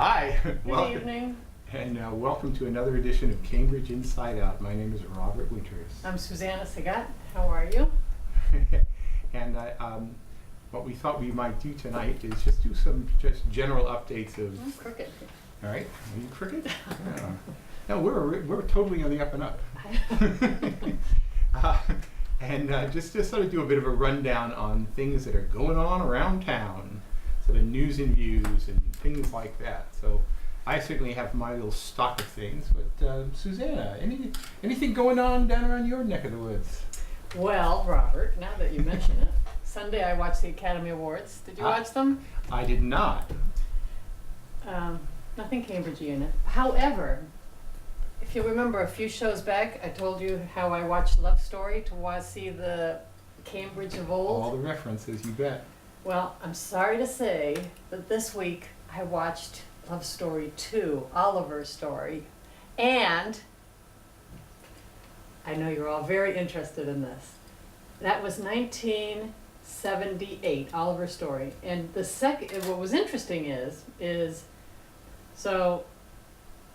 Hi. Good evening. And welcome to another edition of Cambridge InsideOut. My name is Robert Winters. I'm Susana Segat. How are you? And what we thought we might do tonight is just do some general updates of. I'm crooked. All right. Are you crooked? Yeah. No, we're totally on the up and up. And just sort of do a bit of a rundown on things that are going on around town, sort of news and views and things like that. So I certainly have my little stock of things, but Susana, anything going on down around your neck of the woods? Well, Robert, now that you mention it, Sunday I watched the Academy Awards. Did you watch them? I did not. Nothing Cambridgey in it. However, if you remember a few shows back, I told you how I watched Love Story to see the Cambridge of old. All the references, you bet. Well, I'm sorry to say that this week I watched Love Story 2, Oliver's story, and I know you're all very interested in this. That was 1978, Oliver's story. And the second, what was interesting is so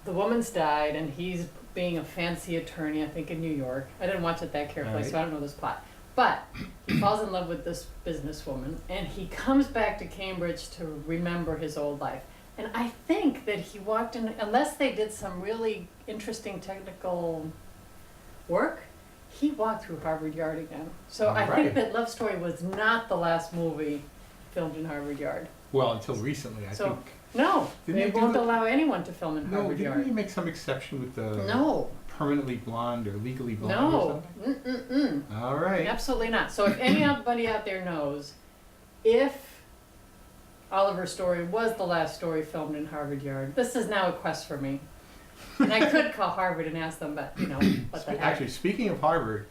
the woman's died and he's being a fancy attorney, I think in New York. I didn't watch it that carefully, Right. so I don't know this plot. But he falls in love with this businesswoman and he comes back to Cambridge to remember his old life. And I think that he walked in, unless they did some really interesting technical work, he walked through Harvard Yard again. So I think that Love Story was not the last movie filmed in Harvard Yard. Well, until recently, I think. No, Didn't they they do won't the- allow anyone to film in No, Harvard didn't Yard. we make some exception with the No, permanently blonde or legally blonde or no, something? All right. absolutely not. So if anybody out there knows, if Oliver's story was the last story filmed in Harvard Yard, this is now a quest for me. And I could call Harvard and ask them, but you know, what the heck. Actually, speaking of Harvard,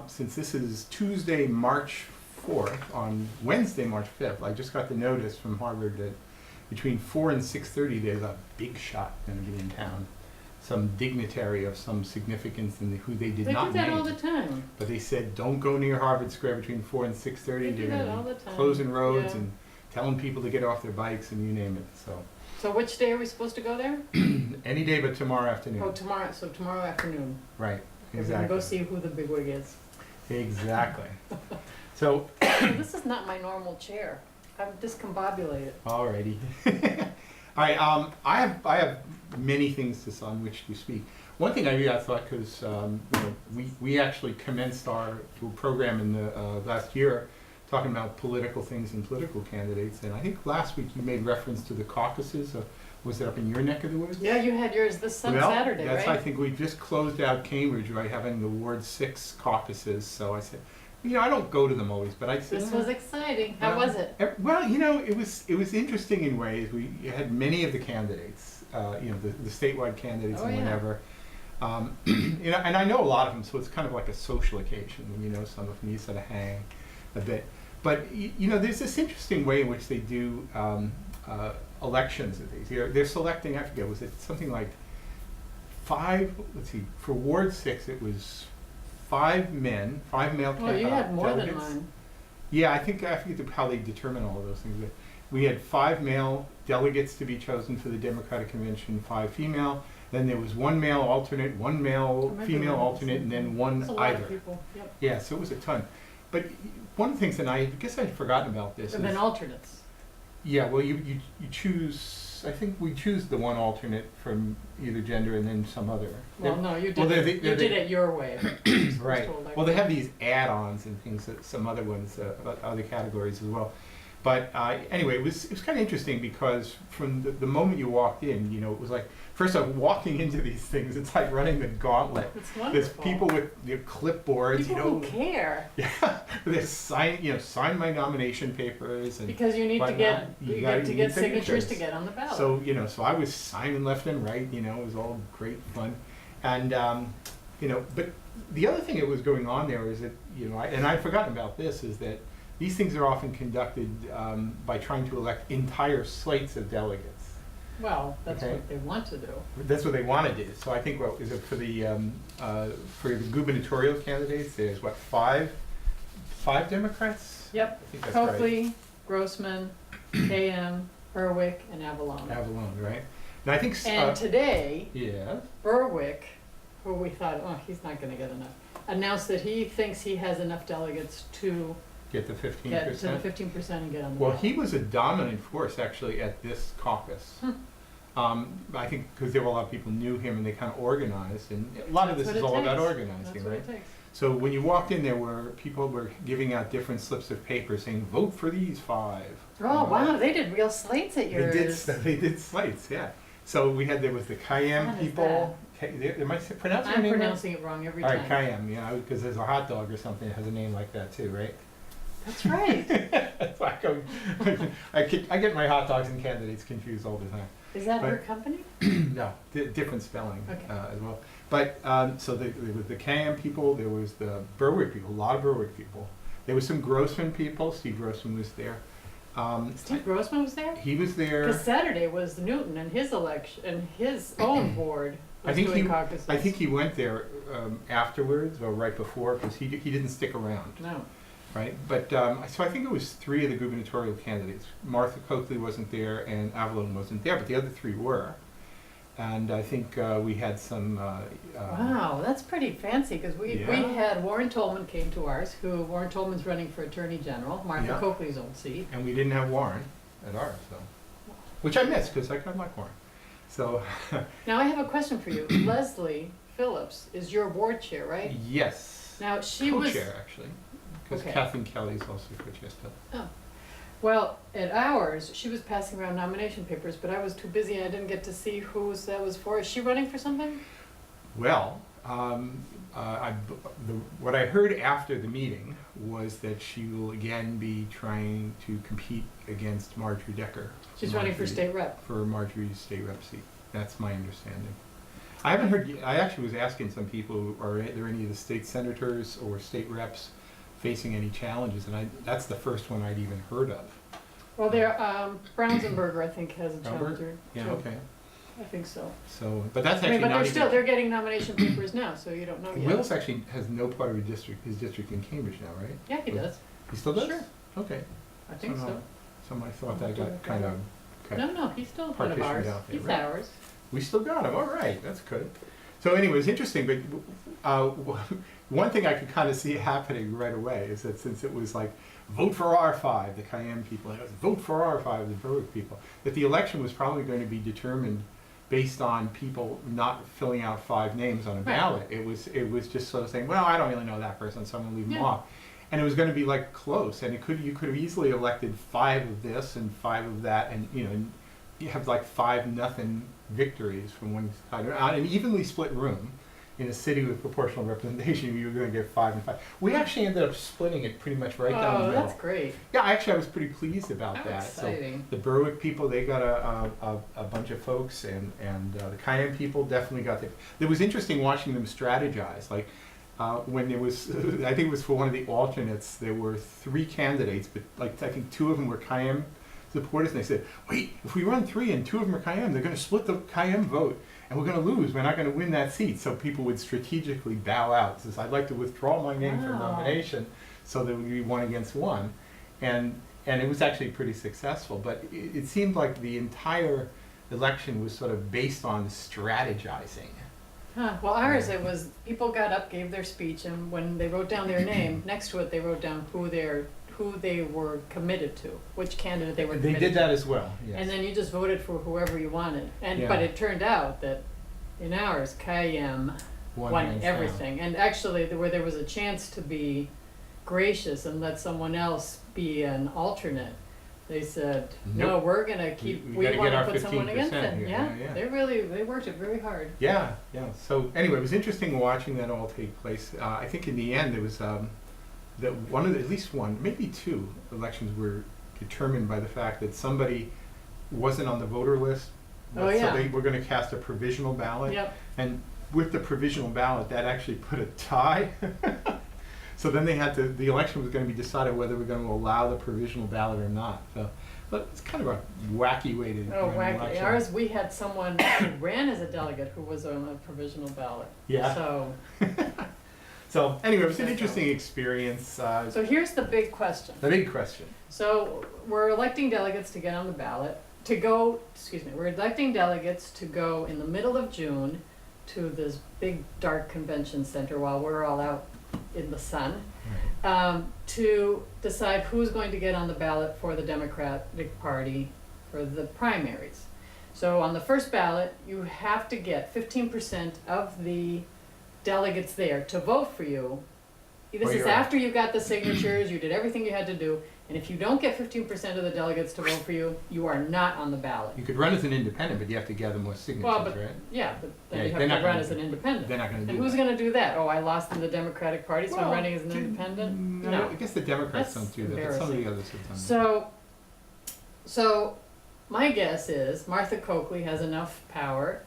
since this is Tuesday, March 4th, on Wednesday, March 5th, I just got the notice from Harvard that between 4 and 6:30 there's a big shot going to be in town. Some dignitary of some significance and who they did They not do that name. all the time. But they said don't go near Harvard Square between 4 and 6:30. They do They're that gonna all be the time. closing roads Yeah. and telling people to get off their bikes and you name it. So which day are we supposed to go there? Any day but tomorrow afternoon. Oh, tomorrow. So tomorrow afternoon. Right. We're Exactly. gonna go see who the bigwig is. Exactly. So, This is not my normal chair. I'm discombobulated. alrighty. All right. I have many things on which to speak. One thing I thought, because we actually commenced our program in the last year talking about political things and political candidates, and I think last week you made reference to the caucuses. Was it up in your neck of the woods? Yeah, you had yours this Saturday, that's, right? I think we just closed out Cambridge by having the Ward 6 caucuses. So I said, I don't go to them always, but I said This was exciting. How was it? Well, it was interesting in ways. We had many of the candidates, the statewide candidates and whatever. And I know a lot of them, so it's kind of like a social occasion. Some of them you sort of hang a bit. But there's this interesting way in which they do elections of these. They're selecting. I forget. Was it something like 5? Let's see. For Ward 6, it was 5 male Well, you had more delegates. than mine. Yeah, I forget how they determine all of those things. But we had 5 male delegates to be chosen for the Democratic Convention, 5 female. Then there was 1 male alternate, 1 male female alternate, and then 1 That's a lot either. of people. Yep. Yeah, so it was a ton. But one of the things, and I guess I'd forgotten about this. And then alternates. Yeah, well, you choose. I think we choose the 1 alternate from either gender and then some other. Well, no, you did. Well, You did it your way. Right. Well, they have these add-ons and things that some other ones, about other categories as well. But anyway, it was kind of interesting because from the moment you walked in, it was like, first off, walking into these things, it's like running the gauntlet. It's There's wonderful. people with their clipboards, People who care. Yeah, they sign my nomination papers and. Because you need to whatnot. get You get need signatures to get on the ballot. So so I was signing left and right. It was all great fun, and but the other thing that was going on there is that and I'd forgotten about this, is that these things are often conducted by trying to elect entire slates of delegates. Well, that's Okay. what they want to do. That's what they want to do. So I think for the gubernatorial candidates, there's 5 Democrats? Yep. I think that's right. Coakley, Grossman, KM, Berwick, and Avalon. Avalon, right? And I think. And today, yeah. Berwick, who we thought, oh, he's not going to get enough, announced that he thinks he has enough delegates to Get the 15%. get to the 15% and get on the Well, ballot. he was a dominant force actually at this caucus. I think because there were a lot of people knew him and they kind of organized, and a lot of That's this is what it all about takes. organizing, That's what right? it takes. So when you walked in, there were people were giving out different slips of paper saying, "Vote for these 5." Oh, wow, they did real slates at yours. They did slates, yeah. So there was the Cayenne What is people. Am I pronouncing your I'm name right? pronouncing it wrong every All time. right, Cayenne, yeah, because there's a hot dog or something that has a name like that too, right? That's right. It's like I get my hot dogs and candidates confused all the time. Is that her But- company? No, different spelling Okay. as well. But so there was the Cayenne people, there was the Berwick people, a lot of Berwick people. There was some Grossman people. Steve Grossman was there. Steve Grossman was there? He was there. Because Saturday was Newton and his election, and his own board was doing caucuses. I think he went there afterwards or right before because he didn't stick around. No. Right, but so I think it was 3 of the gubernatorial candidates. Martha Coakley wasn't there, and Avalon wasn't there, but the other 3 were. And I think we had some. Wow, that's pretty fancy, because we Yeah. had Warren Tolman came to ours, who Warren Tolman's running for Attorney General, Martha Yeah. Coakley's old seat. And we didn't have Warren at ours, so which I missed because I kind of like Warren. So Now I have a question for you. Leslie Phillips is your board chair, right? yes, Now she was. co-chair actually, because Okay. Kathleen Kelly is also co-chair still. Oh. Well, at ours, she was passing around nomination papers, but I was too busy and I didn't get to see whose that was for. Is she running for something? Well, what I heard after the meeting was that she will again be trying to compete against Marjorie Decker. She's running for state rep. For Marjorie's state rep seat. That's my understanding. I haven't heard. I actually was asking some people, are there any of the state senators or state reps facing any challenges? And that's the first one I'd even heard of. Well, there, Brownsonberger, I think, has a Brownberg? challenger. Yeah. too. Okay. I think so. So, but that's I actually mean, but not they're even. still, they're getting nomination papers now, so you don't know yet. Wills actually has no part of his district in Cambridge now, right? Yeah, he does. He still does? Sure. Okay. I think so. Somebody thought I'll that have to got look kind that of. cut. No, he's still one of Partitioned ours. out there, He's right? ours. We still got him. All right, that's good. So anyway, it's interesting, but one thing I could kind of see happening right away is that since it was like, vote for R5, the Cayenne people, and it was vote for R5, the Berwick people, that the election was probably going to be determined based on people not filling out 5 names on a ballot. It was just sort of saying, well, I don't really know that person, so I'm going to leave them off. And it was going to be like close, and you could have easily elected 5 of this and 5 of that, and you have like 5-0 victories from one side. On an evenly split room in a city with proportional representation, you're going to get 5 and 5. We actually ended up splitting it pretty much right down the Oh, middle. that's great. Yeah, actually, I was pretty pleased about How that. exciting. So the Berwick people, they got a bunch of folks, and the Cayenne people definitely got It was interesting watching them strategize. Like when there was, I think it was for one of the alternates, there were 3 candidates, but like I think 2 of them were Cayenne supporters, and they said, wait, if we run 3 and 2 of them are Cayenne, they're going to split the Cayenne vote. And we're going to lose. We're not going to win that seat. So people would strategically bow out. Says, I'd like to withdraw my name from Wow. nomination, so there would be 1 against 1. And it was actually pretty successful. But it seemed like the entire election was sort of based on strategizing. Huh. Well, ours, it was, people got up, gave their speech, and when they wrote down their name, next to it, they wrote down who they were committed to, which candidate they were They committed did to. that as well. Yes. And then you just voted for whoever you wanted. Yeah. But it turned out that in ours, Cayenne One won hands down. everything. And actually, where there was a chance to be gracious and let someone else be an alternate, they said, no, Nope. we're going to keep, We we gotta want get to our put someone against 15% them. here. Yeah, Yeah. they worked it very hard. Yeah. So anyway, it was interesting watching that all take place. I think in the end there was that at least one, maybe 2 elections were determined by the fact that somebody wasn't on the voter list. Oh, yeah. So they were going to cast a provisional ballot. Yep. And with the provisional ballot, that actually put a tie. So then the election was going to be decided whether we're going to allow the provisional ballot or not. So, but it's kind of a wacky way to Oh, run an wacky. election. Ours, we had someone who ran as a delegate who was on a provisional ballot. Yeah. So So anyway, it was an interesting experience. so here's the big question. The big question. So we're electing delegates to get on the ballot. we're electing delegates to go in the middle of June to this big dark convention center while we're all out in the sun, to decide who's going to get on the ballot for the Democratic Party for the primaries. So on the first ballot, you have to get 15% of the delegates there to vote for you. This is after you got the signatures, you did everything you had to do, and if you don't get 15% of the delegates to vote for you, you are not on the ballot. You could run as an independent, but you have to gather more signatures, right? Yeah, but then you have to run as an independent. They're not going to do that. And who's going to do that? Oh, I lost in the Democratic Party, so I'm running as an independent? No, I guess the Democrats don't do that, but some of the others have done that. So my guess is Martha Coakley has enough power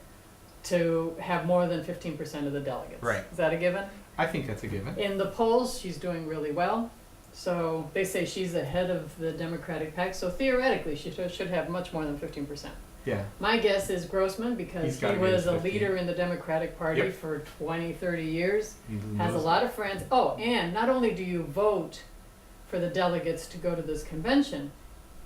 to have more than 15% of the delegates. Right. Is that a given? I think that's a given. In the polls, she's doing really well. So they say she's ahead of the Democratic pack. So theoretically, she should have much more than 15%. Yeah. My guess is Grossman, because he was a leader in the Democratic Party for 20, 30 years, has a lot of friends. Oh, and not only do you vote for the delegates to go to this convention,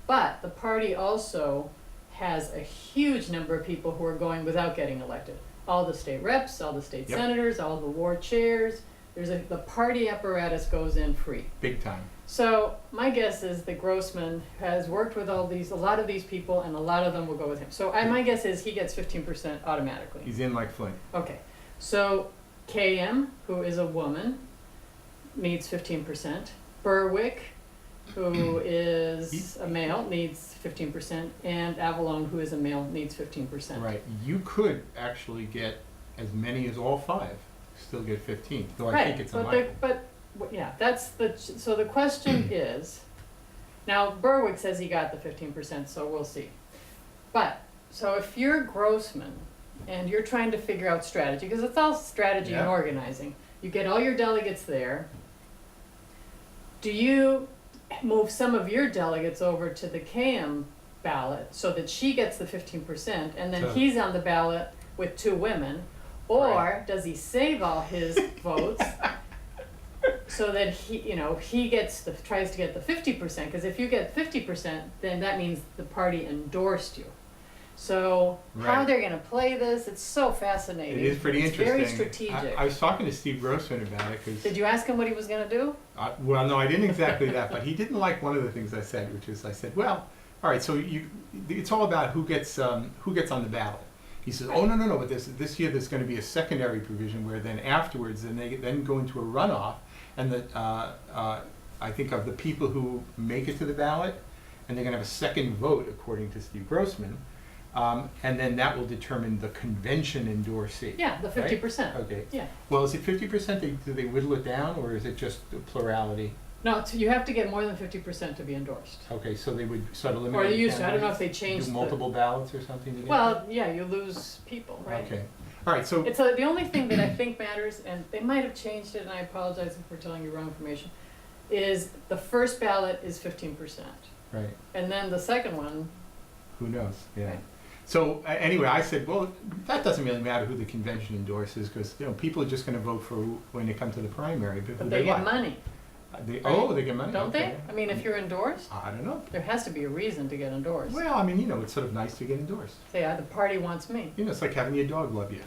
but the party also has a huge number of people who are going without getting elected. All the state reps, all the state senators, all the ward chairs. The party apparatus goes in free. Big time. So my guess is that Grossman has worked with a lot of these people, and a lot of them will go with him. So my guess is he gets 15% automatically. He's in like Flint. Okay. So KM, who is a woman, needs 15%. Berwick, who is a male, needs 15%. And Avalone, who is a male, needs 15%. Right. You could actually get as many as all five. Still get 15, though I think it's unlikely. So the question is, now Berwick says he got the 15%, so we'll see. But, so if you're Grossman and you're trying to figure out strategy, because it's all strategy and organizing, you get all your delegates there, do you move some of your delegates over to the KM ballot so that she gets the 15% and then he's on the ballot with two women? Or does he save all his votes so that he tries to get the 50%? Because if you get 50%, then that means the party endorsed you. So how they're going to play this, it's so fascinating. It is pretty interesting. Very strategic. I was talking to Steve Grossman about it. Did you ask him what he was going to do? Well, no, I didn't exactly that, but he didn't like one of the things I said, which is I said, well, all right, so it's all about who gets on the ballot. He says, oh, no, but this year there's going to be a secondary provision where then afterwards, then they then go into a runoff, and that I think of the people who make it to the ballot, and they're going to have a second vote, according to Steve Grossman, and then that will determine the convention endorsee. Yeah, the 50%. Right? Okay. Yeah. Well, is it 50%? Do they whittle it down, or is it just a plurality? No, you have to get more than 50% to be endorsed. Okay, so they would sort of limit. Or they used to. I don't know if they changed. Do multiple ballots or something to get Well, yeah, you lose people, right? Okay. All right, so it's the only thing that I think matters, and they might have changed it, and I apologize if we're telling you wrong information, is the first ballot is 15%. Right. And then the second one. Who knows? Yeah. Right. So anyway, I said, well, that doesn't really matter who the convention endorses, because people are just going to vote for when they come to the primary. But they get money. They get money. Don't they? I mean, if you're endorsed? I don't know. There has to be a reason to get endorsed. Well, I mean, it's sort of nice to get endorsed. Say, the party wants me. It's like having your dog love you,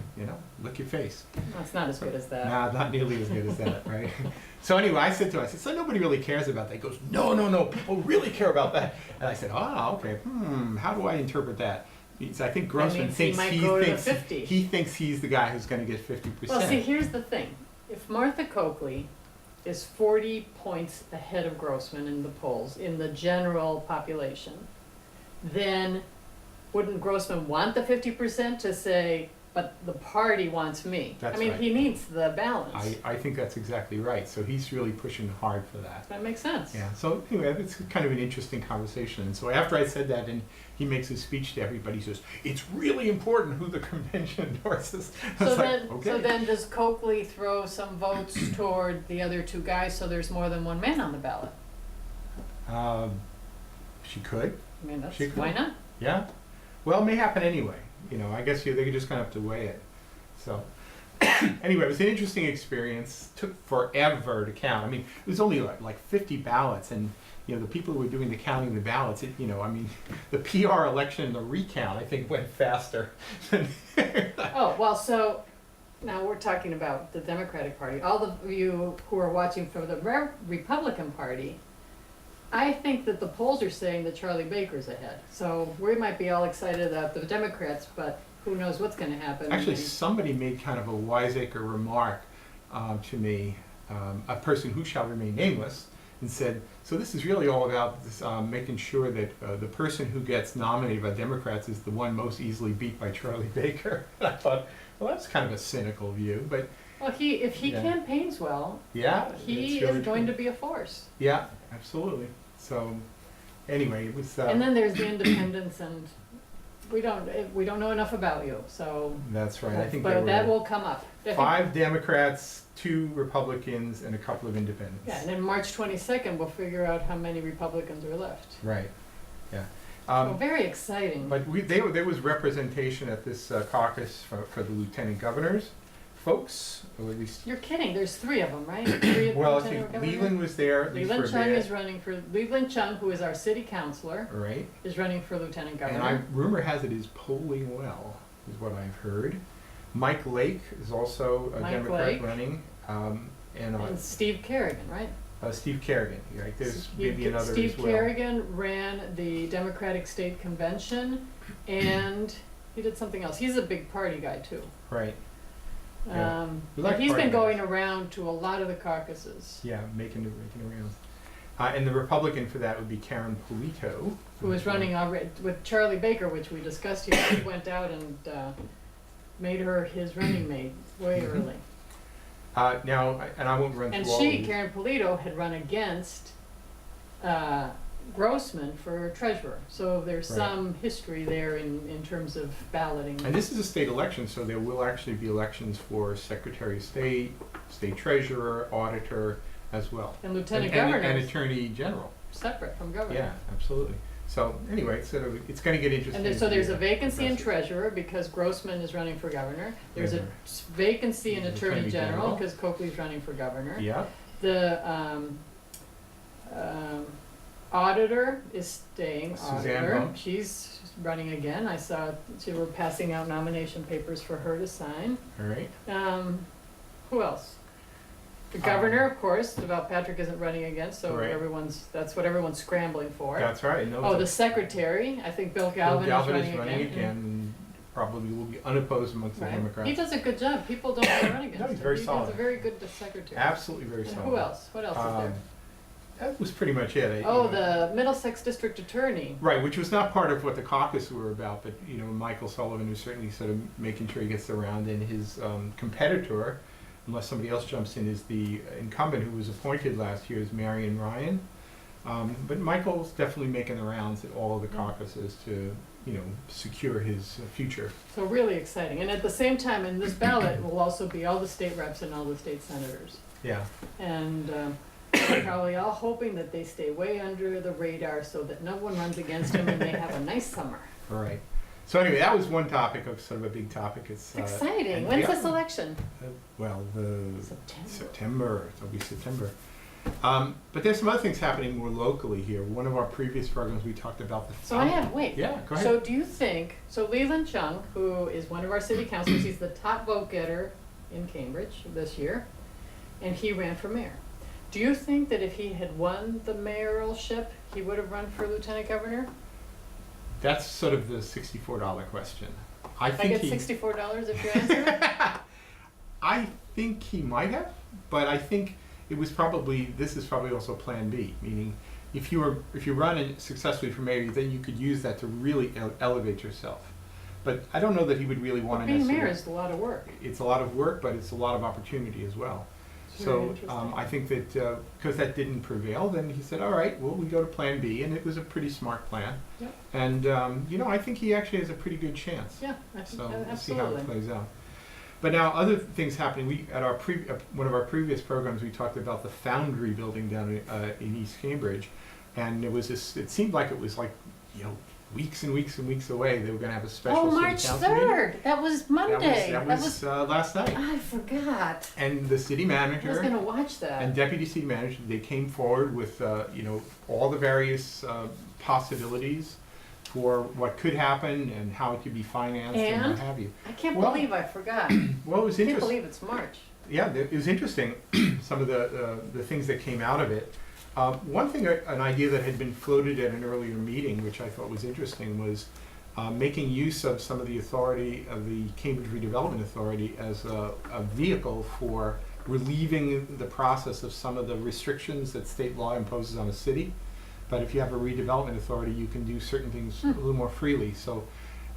lick your face. No, it's not as good as that. Nah, not nearly as good as that, right? So anyway, I said, so nobody really cares about that. He goes, no, people really care about that. And I said, okay, how do I interpret that? I think Grossman thinks he thinks he's the guy who's going to get 50%. Well, see, here's the thing. If Martha Coakley is 40 points ahead of Grossman in the polls, in the general population, then wouldn't Grossman want the 50% to say, but the party wants me? That's right. He needs the balance. I think that's exactly right. So he's really pushing hard for that. That makes sense. Yeah. So anyway, it's kind of an interesting conversation. And so after I said that, and he makes his speech to everybody, he says, it's really important who the convention endorses. So then does Coakley throw some votes toward the other two guys so there's more than one man on the ballot? She could. I mean, why not? Yeah. Well, it may happen anyway. I guess they're just going to have to weigh it. So anyway, it was an interesting experience. Took forever to count. I mean, it was only like 50 ballots, and you know, the people who were doing the counting of the ballots, you know, I mean, the PR election and the recount, I think, went faster than. Oh, well, so now we're talking about the Democratic Party. All of you who are watching for the Republican Party, I think that the polls are saying that Charlie Baker's ahead. So we might be all excited about the Democrats, but who knows what's going to happen. Actually, somebody made kind of a wiseacre remark to me, a person who shall remain nameless, and said, so this is really all about this, making sure that the person who gets nominated by Democrats is the one most easily beat by Charlie Baker. And I thought, well, that's kind of a cynical view, but well, if he campaigns well, yeah, he really is going true. to be a force. Yeah, absolutely. So anyway, it was. And then there's the independents, and we don't know enough about you, so. That's right. I think but there were that will come up. 5 Democrats, 2 Republicans, and a couple of independents. Yeah, and then March 22nd, we'll figure out how many Republicans are left. Right. Yeah. So very exciting. But there was representation at this caucus for the lieutenant governors, folks, or at least. You're kidding. There's 3 of them, right? 3 of Well, I lieutenant think governor? Leland was there. At least Leland for a Chung bit. is running for Leland Chung, who is our city councilor, Right. is running for lieutenant governor. And rumor has it is polling well, is what I've heard. Mike Lake is also a Mike Democrat Lake. running, And Steve Kerrigan, right? Steve Kerrigan. Right. There's maybe another Steve as well. Kerrigan ran the Democratic State Convention, and he did something else. He's a big party guy too. Right. Yeah. We like But he's party been going guys. around to a lot of the caucuses. Yeah, making the rounds. And the Republican for that would be Karen Polito, Who was running already with Charlie Baker, which we discussed here. He went out and made her his running mate way Mhm. early. Now, and I won't run And through all of she, these. Karen Polito, had run against Grossman for treasurer. So there's Right. some history there in terms of balloting. And this is a state election, so there will actually be elections for Secretary of State, State Treasurer, Auditor, as well. And Lieutenant And Governor Attorney General. separate from governor. Yeah, absolutely. So anyway, so it's going to get interesting. And so there's a vacancy in Progressive. treasurer because Grossman is running for governor. There's a There's vacancy in there's attorney Attorney general General. because Coakley's running for governor. Yeah, The auditor is staying Suzanne auditor. Bump. She's running again. I saw they were passing out nomination papers for her to sign. all right. Who else? The governor, of course, Deval Patrick isn't running again, so Right. that's what everyone's scrambling for. That's right. No, Oh, the secretary, I think Bill Galvin, Bill Galvin is running again. and probably will be unopposed amongst the Right. Democrats. He does a good job. People don't want to run against No, him. he's very He's solid. a very good secretary. Absolutely very And solid. who else? What else is there? That was pretty much it. Oh, the Middlesex District Attorney. Right, which was not part of what the caucus were about, but you know, Michael Sullivan was certainly sort of making sure he gets around, and his competitor, unless somebody else jumps in, is the incumbent who was appointed last year, is Marion Ryan. But Michael's definitely making the rounds at all of the caucuses to, you know, secure his future. So really exciting. And at the same time, in this ballot will also be all the state reps and all the state senators. Yeah. And we're probably all hoping that they stay way under the radar so that no one runs against them and they have a nice summer. All right. So anyway, that was one topic of sort of a big topic. It's Exciting. and When's the this other- election? Well, September. September. It'll be September. But there's some other things happening more locally here. One of our previous programs, we talked about the. So I have, wait. Yeah, go ahead. So do you think, so Leland Chung, who is one of our city councilors, he's the top vote getter in Cambridge this year, and he ran for mayor. Do you think that if he had won the mayoralship, he would have run for lieutenant governor? That's sort of the $64 question. I I think get $64 if you answer it? I think he might have, but I think it was probably, this is probably also Plan B, meaning if you run it successfully for mayor, then you could use that to really elevate yourself. But I don't know that he would really want to Being necessarily. mayor is a lot of work. It's a lot of work, but it's a lot of opportunity as well. It's very So interesting. I think that because that didn't prevail, then he said, all right, well, we go to Plan B, and it was a pretty smart plan. Yep. And you know, I think he actually has a pretty good chance. Yeah, I think, So we'll see how absolutely. it plays out. But now other things happening. We at our one of our previous programs, we talked about the Foundry building down in East Cambridge, and it was this. It seemed like it was like, you know, weeks and weeks and weeks away. They were going to have a special Oh, city March council meeting. 3rd. That was Monday. That was last night. I forgot. And the city I was manager going to watch that. and deputy city manager, they came forward with all the various possibilities for what could happen and how it could be financed and what have you. I can't Well- believe I forgot. Well, it was I can't interesting. believe it's March. Yeah, it was interesting, some of the things that came out of it. One thing, an idea that had been floated at an earlier meeting, which I thought was interesting, was making use of some of the authority of the Cambridge Redevelopment Authority as a vehicle for relieving the process of some of the restrictions that state law imposes on a city. But if you have a redevelopment authority, you can do certain things a little more freely. So,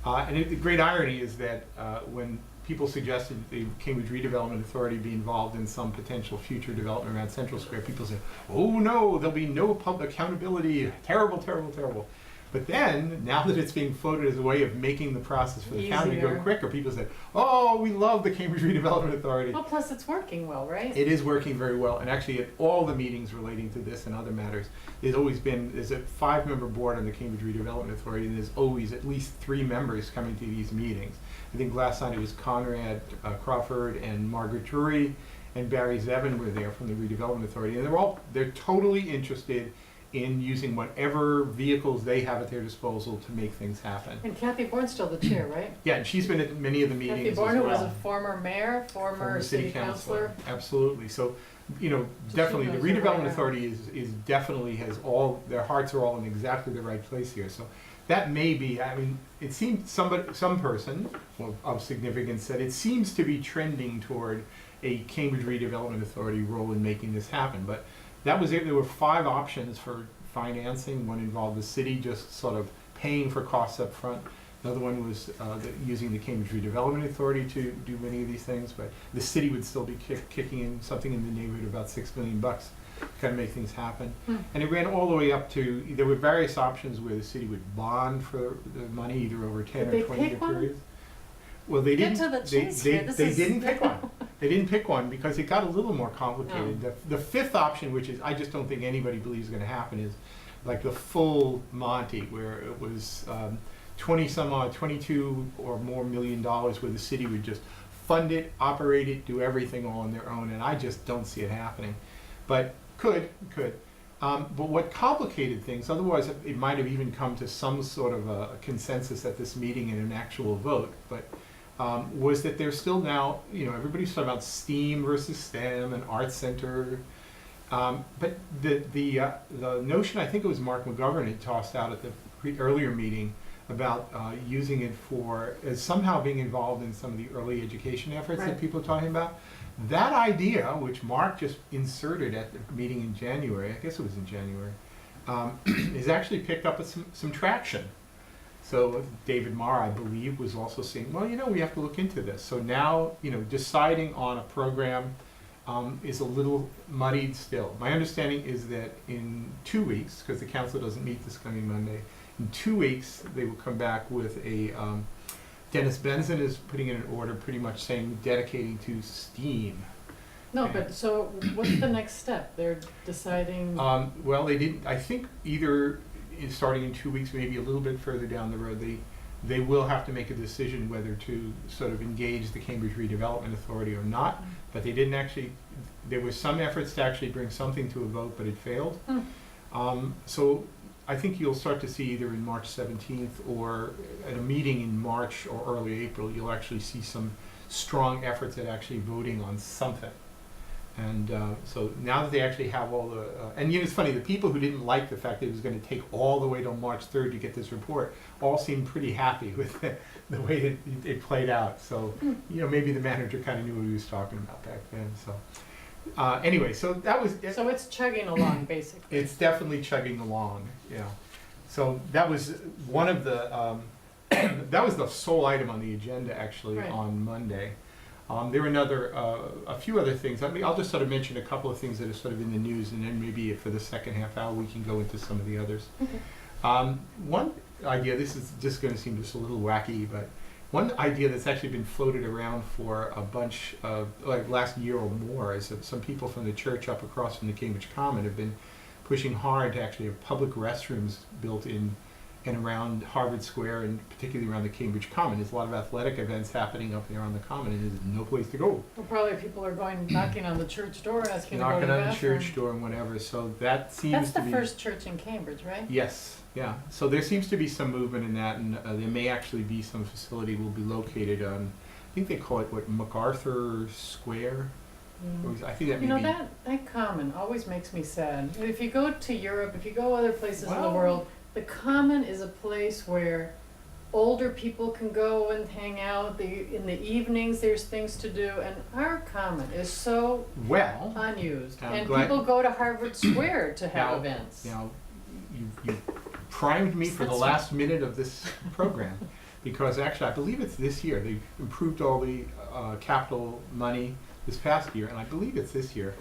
the great irony is that when people suggested the Cambridge Redevelopment Authority be involved in some potential future development around Central Square, people said, oh no, there'll be no public accountability, terrible, terrible, terrible. But then, now that it's being floated as a way of making the process for the county to go Easier. quicker, people said, oh, we love the Cambridge Redevelopment Authority. Well, plus it's working well, right? It is working very well, and actually at all the meetings relating to this and other matters, there's a 5-member board on the Cambridge Redevelopment Authority, and there's always at least 3 members coming to these meetings. I think last night it was Conrad Crawford and Margaret Drury and Barry Zevin were there from the Redevelopment Authority, and they're totally interested in using whatever vehicles they have at their disposal to make things happen. And Kathy Bourne's still the chair, right? Yeah, and she's been at many of the meetings Kathy as Bourne, who was a well. former mayor, former city councilor. Absolutely. So, definitely the knows her way redevelopment around. authority is definitely has all their hearts are all in exactly the right place here. So that may be. I mean, it seems some person of significance said it seems to be trending toward a Cambridge Redevelopment Authority role in making this happen. But that was it. There were 5 options for financing. One involved the city just sort of paying for costs up front. Another one was using the Cambridge Redevelopment Authority to do many of these things, but the city would still be kicking in something in the neighborhood of about $6 million to kind of make things happen. And it ran all the way up to, there were various options where the city would bond for the money either over 10 Did or they 20 year pick one? periods. Well, they Get didn't. to the chase here. This They is- didn't pick one. They didn't pick one because it got a little more complicated. The 5th option, which is I just don't think anybody believes is going to happen, is like the full Monty, where it was 22 or more $million, where the city would just fund it, operate it, do everything all on their own, and I just don't see it happening. But could. But what complicated things, otherwise it might have even come to some sort of a consensus at this meeting and an actual vote, but was that there's still now, everybody's talking about STEAM versus STEM and Art Center. But the notion, I think it was Mark McGovern had tossed out at the earlier meeting about using it as somehow being involved in some of the early education efforts that Right. people are talking about. That idea, which Mark just inserted at the meeting in January, I guess it was in January, is actually picked up with some traction. So David Marr, I believe, was also saying, well, we have to look into this. So now, deciding on a program is a little muddied still. My understanding is that in 2 weeks, because the council doesn't meet this coming Monday, in 2 weeks they will come back with a, Dennis Benson is putting in an order pretty much saying dedicating to STEAM. No, but so what's the next step? They're deciding. Well, they didn't, I think either starting in 2 weeks, maybe a little bit further down the road, they will have to make a decision whether to sort of engage the Cambridge Redevelopment Authority or not. But they didn't actually, there were some efforts to actually bring something to a vote, but it failed. So I think you'll start to see either in March 17th or at a meeting in March or early April, you'll actually see some strong efforts at actually voting on something. And so now that they actually have all the, and it's funny, the people who didn't like the fact that it was going to take all the way till March 3rd to get this report all seemed pretty happy with the way it played out. So, maybe the manager kind of knew what he was talking about back then. So anyway, so that was, So it's chugging along, basically. it's definitely chugging along, So that was one of the, that was the sole item on the agenda actually Right. on Monday. There were a few other things. I'll just sort of mention a couple of things that are sort of in the news, and then maybe for the second half hour we can go into some of the others. Okay. One idea, this is just going to seem just a little wacky, but one idea that's actually been floated around for a bunch of, like last year or more, is that some people from the church up across from the Cambridge Common have been pushing hard to actually have public restrooms built in and around Harvard Square, and particularly around the Cambridge Common. There's a lot of athletic events happening up there on the Common, and there's no place to go. Well, probably people are going knocking on the church door asking to go to Knocking the on the bathroom. church door and whatever, so that seems That's to the be... first church in Cambridge, right? Yes, yeah. So there seems to be some movement in that, and there may actually be some facility will be located on, I think they call it, what, MacArthur Square? Or I think that may You know, be... that Common always makes me sad. If you go to Europe, if you go other places in the Well- world, the Common is a place where older people can go and hang out. In the evenings, there's things to do, and our Common is so Well, unused. I'm And glad- people go to Harvard Square to have Now- events. now, you primed me for the That's last minute of this program, because actually I believe it's this year. They've improved all the capital money this past year, and I believe it's this year.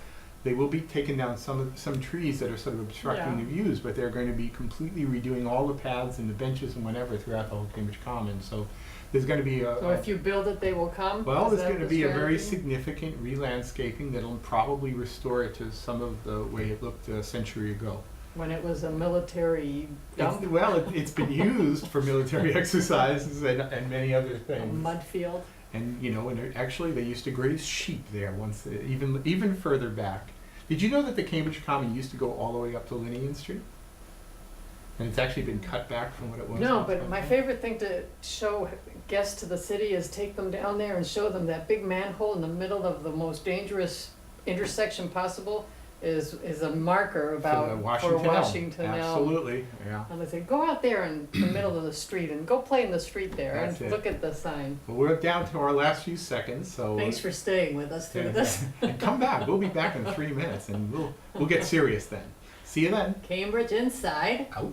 They will be taking down some trees that are sort of obstructing Yeah. the views, but they're going to be completely redoing all the paths and the benches and whatever throughout the whole Cambridge Common. So there's going to be So if you build it, they will come? well, Is there's that going to the be a very strategy? significant re-landscaping that'll probably restore it to some of the way it looked a century ago. When it was a military dump, It's been used for military exercises and many other a things. mud field. And actually they used to graze sheep there once, even further back. Did you know that the Cambridge Common used to go all the way up to Linnean Street? And it's actually been cut back from what it was. No, but my favorite thing to show guests to the city is take them down there and show them that big manhole in the middle of the most dangerous intersection possible is a marker about for Washington Elm. Absolutely, yeah. And they say, go out there in the middle of the street and go play in the street there That's and it. look at the sign. Well, we're down to our last few seconds, so Thanks for staying with us through this. and come back. We'll be back in 3 minutes, and we'll get serious then. See you then. Cambridge Inside. Out.